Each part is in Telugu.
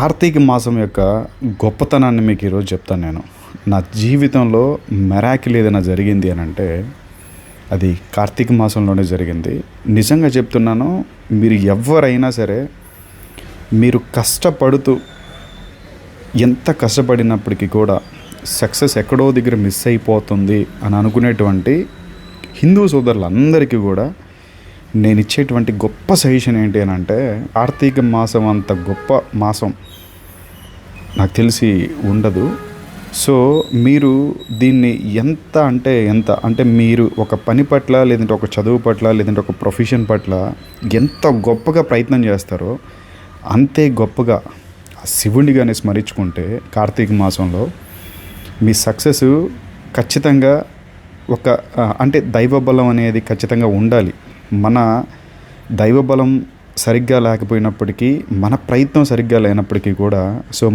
కార్తీక మాసం యొక్క గొప్పతనాన్ని మీకు ఈరోజు చెప్తాను నేను. నా జీవితంలో మిరాకిల్ ఏదైనా జరిగింది అని అంటే అది కార్తీక మాసంలోనే జరిగింది. నిజంగా చెప్తున్నాను. మీరు ఎవరైనా సరే మీరు కష్టపడుతూ ఎంత కష్టపడినప్పటికీ కూడా సక్సెస్ ఎక్కడో దగ్గర మిస్ అయిపోతుంది అని అనుకునేటువంటి హిందూ సోదరులందరికీ కూడా నేను ఇచ్చేటువంటి గొప్ప సజెషన్ ఏంటి అని అంటే, కార్తీక మాసం అంత గొప్ప మాసం నాకు తెలిసి ఉండదు. సో మీరు దీన్ని ఎంత అంటే మీరు ఒక పని పట్ల, లేదంటే ఒక చదువు పట్ల, లేదంటే ఒక ప్రొఫెషన్ పట్ల ఎంత గొప్పగా ప్రయత్నం చేస్తారో అంతే గొప్పగా ఆ శివుడిని కానీ స్మరించుకుంటే కార్తీక మాసంలో మీ సక్సెస్ ఖచ్చితంగా అంటే దైవబలం అనేది ఖచ్చితంగా ఉండాలి. మన దైవబలం సరిగ్గా లేకపోయినప్పటికీ, మన ప్రయత్నం సరిగ్గా లేనప్పటికీ కూడా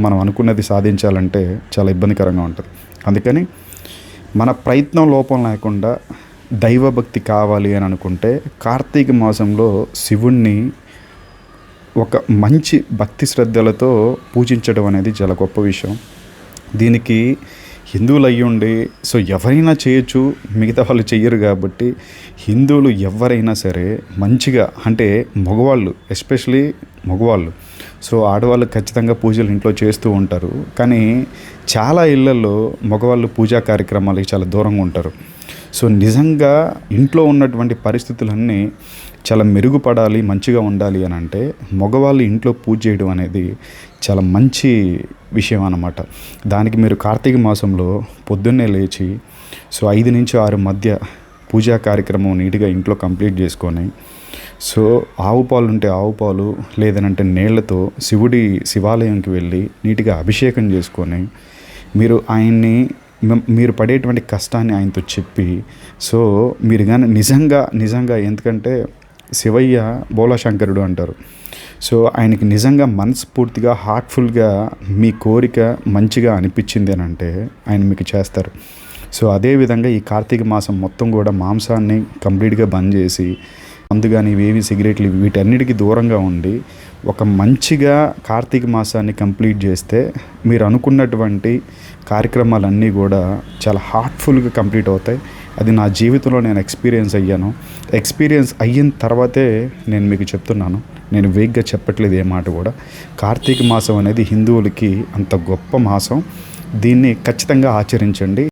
మనం అనుకున్నది సాధించాలంటే చాలా ఇబ్బందికరంగా ఉంటుంది. అందుకని మన ప్రయత్నం లోపం లేకుండా దైవభక్తి కావాలి అని అనుకుంటే కార్తీక మాసంలో శివుణ్ణి ఒక మంచి భక్తి శ్రద్ధలతో పూజించడం అనేది చాలా గొప్ప విషయం. దీనికి హిందువులు అయ్యుండి ఎవరైనా చేయొచ్చు, మిగతా వాళ్ళు చెయ్యరు. కాబట్టి హిందువులు ఎవరైనా సరే మంచిగా, అంటే మగవాళ్ళు, ఎస్పెషలీ మగవాళ్ళు, ఆడవాళ్ళు ఖచ్చితంగా పూజలు ఇంట్లో చేస్తూ ఉంటారు. కానీ చాలా ఇళ్లలో మగవాళ్ళు పూజా కార్యక్రమాలకి చాలా దూరంగా ఉంటారు. నిజంగా ఇంట్లో ఉన్నటువంటి పరిస్థితులన్నీ చాలా మెరుగుపడాలి, మంచిగా ఉండాలి అని అంటే మగవాళ్ళు ఇంట్లో పూజ చేయడం అనేది చాలా మంచి విషయం అన్నమాట. దానికి మీరు కార్తీక మాసంలో పొద్దున్నే లేచి 5 నుంచి 6 మధ్య పూజా కార్యక్రమం నీట్గా ఇంట్లో కంప్లీట్ చేసుకొని, ఆవు పాలు ఉంటే ఆవు పాలు, లేదనంటే నీళ్లతో శివాలయంకి వెళ్ళి నీట్గా అభిషేకం చేసుకొని, మీరు ఆయన్ని, మీరు పడేటువంటి కష్టాన్ని ఆయనతో చెప్పి, మీరు కానీ నిజంగా ఎందుకంటే శివయ్య బోలాశంకరుడు అంటారు. ఆయనకి నిజంగా మనస్ఫూర్తిగా హార్ట్ఫుల్గా మీ కోరిక మంచిగా అనిపించింది అని అంటే ఆయన మీకు చేస్తారు. అదేవిధంగా ఈ కార్తీక మాసం మొత్తం కూడా మాంసాన్ని కంప్లీట్గా బంద్ చేసి, అందుకని ఇవేవి సిగరెట్లు వీటన్నిటికీ దూరంగా ఉండి ఒక మంచిగా కార్తీక మాసాన్ని కంప్లీట్ చేస్తే మీరు అనుకున్నటువంటి కార్యక్రమాలన్నీ కూడా చాలా హార్ట్ఫుల్గా కంప్లీట్ అవుతాయి. అది నా జీవితంలో నేను ఎక్స్పీరియన్స్ అయిన తర్వాతే నేను మీకు చెప్తున్నాను. నేను వేగ్గా చెప్పట్లేదు ఏ మాట కూడా. కార్తీక మాసం అనేది హిందువులకి అంత గొప్ప మాసం. దీన్ని ఖచ్చితంగా ఆచరించండి.